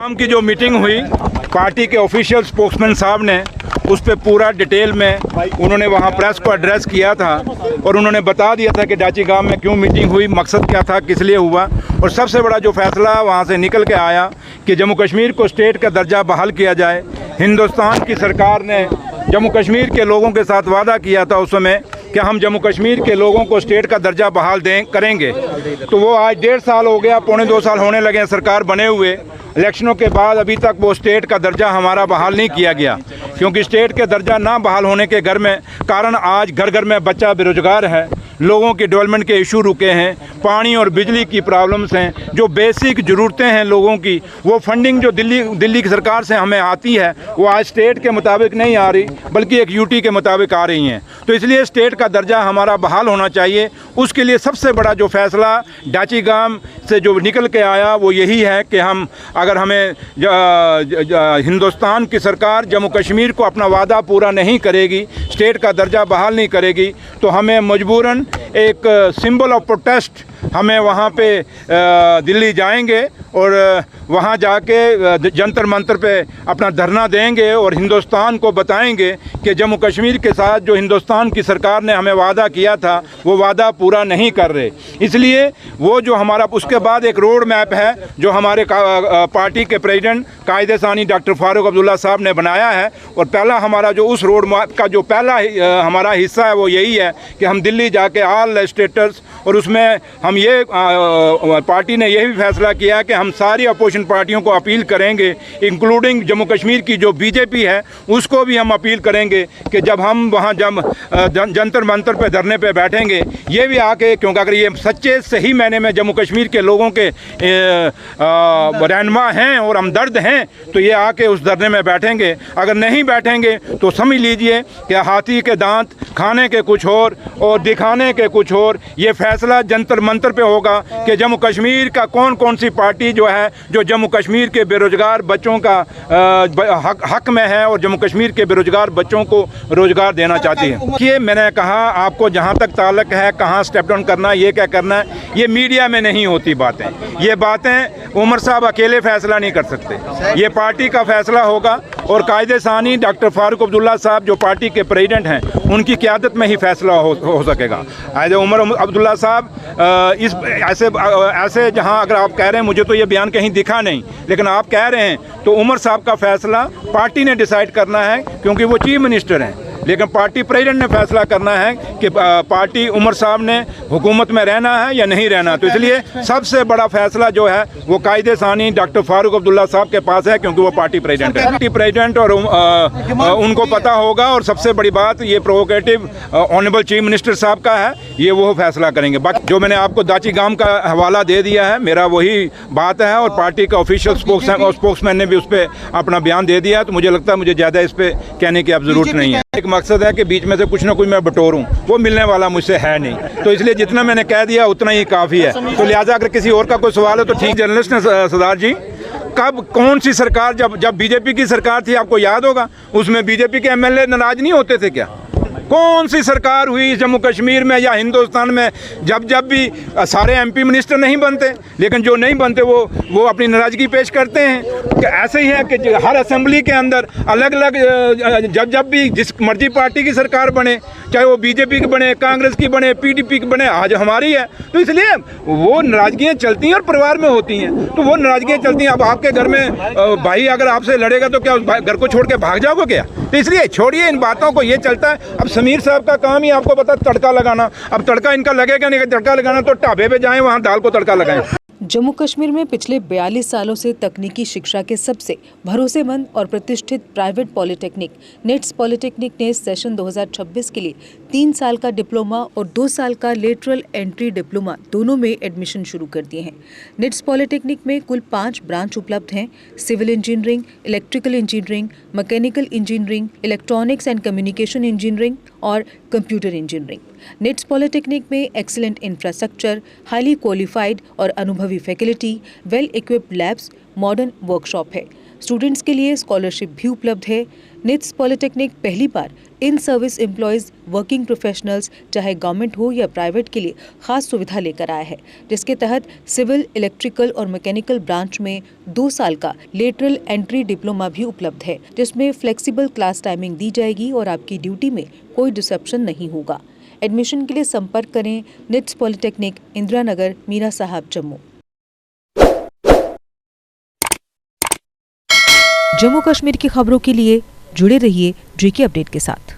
शाम की जो मीटिंग हुई पार्टी के ऑफिशियल स्पोक्समैन साहब ने उस पर पूरा डिटेल में उन्होंने वहाँ प्रेस को एड्रेस किया था और उन्होंने बता दिया था कि डाची गांव में क्यों मीटिंग हुई, मकसद क्या था, किस लिए हुआ। और सबसे बड़ा जो फैसला वहाँ से निकल के आया कि जम्मू कश्मीर को स्टेट का दर्जा बहाल किया जाए। हिंदुस्तान की सरकार ने जम्मू कश्मीर के लोगों के साथ वादा किया था उस समय कि हम जम्मू कश्मीर के लोगों को स्टेट का दर्जा बहाल करेंगे। तो वो आज 1.5 साल हो गया, पौने 2 साल होने लगे हैं सरकार बने हुए। इलेक्शनों के बाद अभी तक वो स्टेट का दर्जा हमारा बहाल नहीं किया गया, क्योंकि स्टेट के दर्जा ना बहाल होने के कारण आज घर घर में बच्चा बेरोजगार है, लोगों के डेवलपमेंट के इशू रुके हैं, पानी और बिजली की प्रॉब्लम्स हैं, जो बेसिक ज़रूरतें हैं लोगों की, वो फंडिंग जो दिल्ली की सरकार से हमें आती है वो आज स्टेट के मुताबिक नहीं आ रही बल्कि एक यूटी के मुताबिक आ रही हैं। तो इसलिए स्टेट का दर्जा हमारा बहाल होना चाहिए। उसके लिए सबसे बड़ा जो फैसला डाची गांव से जो निकल के आया वो यही है कि हम अगर हमें हिंदुस्तान की सरकार जम्मू कश्मीर को अपना वादा पूरा नहीं करेगी, स्टेट का दर्जा बहाल नहीं करेगी, तो हमें मजबूरन एक सिंबल ऑफ प्रोटेस्ट हमें वहाँ पे दिल्ली जाएंगे और वहाँ जाके जंतर मंतर पे अपना धरना देंगे और हिंदुस्तान को बताएंगे कि जम्मू कश्मीर के साथ जो हिंदुस्तान की सरकार ने हमें वादा किया था वो वादा पूरा नहीं कर रहे। इसलिए वो जो हमारा उसके बाद एक रोड मैप है जो हमारे पार्टी के प्रेसिडेंट कायदे सानी डॉक्टर फारूक अब्दुल्ला साहब ने बनाया है। और पहला हमारा जो उस रोड मैप का जो पहला हमारा हिस्सा है वो यही है कि हम दिल्ली जाके ऑल लेजिस्लेटर्स, और उसमें हम ये पार्टी ने यही फैसला किया कि हम सारी अपोजिशन पार्टियों को अपील करेंगे, इंक्लूडिंग जम्मू कश्मीर की जो बीजेपी है उसको भी हम अपील करेंगे कि जब हम वहाँ जंतर मंतर पे धरने पे बैठेंगे ये भी आके, क्योंकि अगर ये सच्चे सही मायने में जम्मू कश्मीर के लोगों के रहनुमा हैं और हमदर्द हैं तो ये आके उस धरने में बैठेंगे। अगर नहीं बैठेंगे तो समझ लीजिए कि हाथी के दांत खाने के कुछ और दिखाने के कुछ और। ये फैसला जंतर मंतर पे होगा कि जम्मू कश्मीर का कौन सी पार्टी जो है जो जम्मू कश्मीर के बेरोजगार बच्चों का हक में है और जम्मू कश्मीर के बेरोजगार बच्चों को रोजगार देना चाहती है। ये मैंने कहा आपको जहाँ तक ताल्लुक है कहाँ स्टेप डाउन करना है, ये क्या करना है, ये मीडिया में नहीं होती बातें। ये बातें उमर साहब अकेले फैसला नहीं कर सकते, ये पार्टी का फैसला होगा और कायदे सानी डॉक्टर फारूक अब्दुल्ला साहब जो पार्टी के प्रेसिडेंट हैं उनकी क़यादत में ही फैसला हो सकेगा। आज उमर अब्दुल्ला साहब इस ऐसे जहां अगर आप कह रहे हैं, मुझे तो ये बयान कहीं दिखा नहीं, लेकिन आप कह रहे हैं तो उमर साहब का फैसला पार्टी ने डिसाइड करना है क्योंकि वो चीफ मिनिस्टर हैं, लेकिन पार्टी प्रेसिडेंट ने फैसला करना है कि पार्टी उमर साहब ने हुकूमत में रहना है या नहीं रहना। तो इसलिए सबसे बड़ा फैसला जो है वो कायदे सानी डॉक्टर फारूक अब्दुल्ला साहब के पास है क्योंकि वो पार्टी प्रेसिडेंट है। पार्टी प्रेसिडेंट और उनको पता होगा। और सबसे बड़ी बात ये प्रोवोकेटिव ऑनरेबल चीफ मिनिस्टर साहब का है, ये वो फैसला करेंगे। बाकी जो मैंने आपको दाची गांव का हवाला दे दिया है मेरा वही बात है और पार्टी का ऑफिशियल स्पोक्समैन ने भी उस पर अपना बयान दे दिया। तो मुझे लगता है मुझे ज़्यादा इस पर कहने की अब ज़रूरत नहीं है। एक मकसद है कि बीच में से कुछ ना कुछ मैं बटोरूं, वो मिलने वाला मुझसे है नहीं, तो इसलिए जितना मैंने कह दिया उतना ही काफ़ी है। तो लिहाजा अगर किसी और का कोई सवाल हो तो ठीक। जर्नलिस्ट ने सरदार जी कब कौन सी सरकार, जब बीजेपी की सरकार थी आपको याद होगा, उसमें बीजेपी के एमएलए नाराज नहीं होते थे क्या? कौन सी सरकार हुई जम्मू कश्मीर में या हिंदुस्तान में जब भी सारे एमपी मिनिस्टर नहीं बनते, लेकिन जो नहीं बनते वो अपनी नाराज़गी पेश करते हैं। कि ऐसे ही है कि हर असेंबली के अंदर अलग अलग जब भी जिस मर्जी पार्टी की सरकार बने, चाहे वो बीजेपी की बने, कांग्रेस की बने, पीडीपी की बने, आज हमारी है, तो इसलिए वो नाराज़गियाँ चलती हैं और परिवार में होती हैं, तो वो नाराज़गियाँ चलती हैं। अब आपके घर में भाई अगर आपसे लड़ेगा तो क्या उस घर को छोड़ के भाग जाओगे क्या? तो इसलिए छोड़िए इन बातों को, ये चलता है। अब समीर साहब का काम ही आपको पता तड़का लगाना, अब तड़का इनका लगेगा नहीं, तड़का लगाना तो ढाबे पे जाएं वहाँ दाल को तड़का लगाएं। जम्मू कश्मीर में पिछले 42 सालों से तकनीकी शिक्षा के सबसे भरोसेमंद और प्रतिष्ठित प्राइवेट पॉलिटेक्निक निट्स पॉलिटेक्निक ने सेशन 2026 के लिए 3 साल का डिप्लोमा और 2 साल का लेटरल एंट्री डिप्लोमा दोनों में एडमिशन शुरू कर दिए हैं। निट्स पॉलिटेक्निक में कुल 5 ब्रांच उपलब्ध हैं: civil engineering, electrical engineering, mechanical engineering, electronics and communication engineering और कंप्यूटर इंजीनियरिंग। निट्स पॉलिटेक्निक में एक्सीलेंट इंफ्रास्ट्रक्चर, हाईली क्वालिफाइड और अनुभवी faculty, well equipped labs, modern workshop है। स्टूडेंट्स के लिए स्कॉलरशिप भी उपलब्ध है। निट्स पॉलिटेक्निक पहली बार in service employees working professionals चाहे गवर्नमेंट हो या प्राइवेट के लिए खास सुविधा लेकर आया है, जिसके तहत सिविल, इलेक्ट्रिकल और मैकेनिकल ब्रांच में 2 साल का लेटरल एंट्री डिप्लोमा भी उपलब्ध है, जिसमें फ्लेक्सिबल क्लास टाइमिंग दी जाएगी और आपकी ड्यूटी में कोई डिसरप्शन नहीं होगा। एडमिशन के लिए संपर्क करें निट्स पॉलिटेक्निक, इंदिरा नगर, मीरा साहब, जम्मू। जम्मू कश्मीर की खबरों के लिए जुड़े रहिए JK अपडेट के साथ।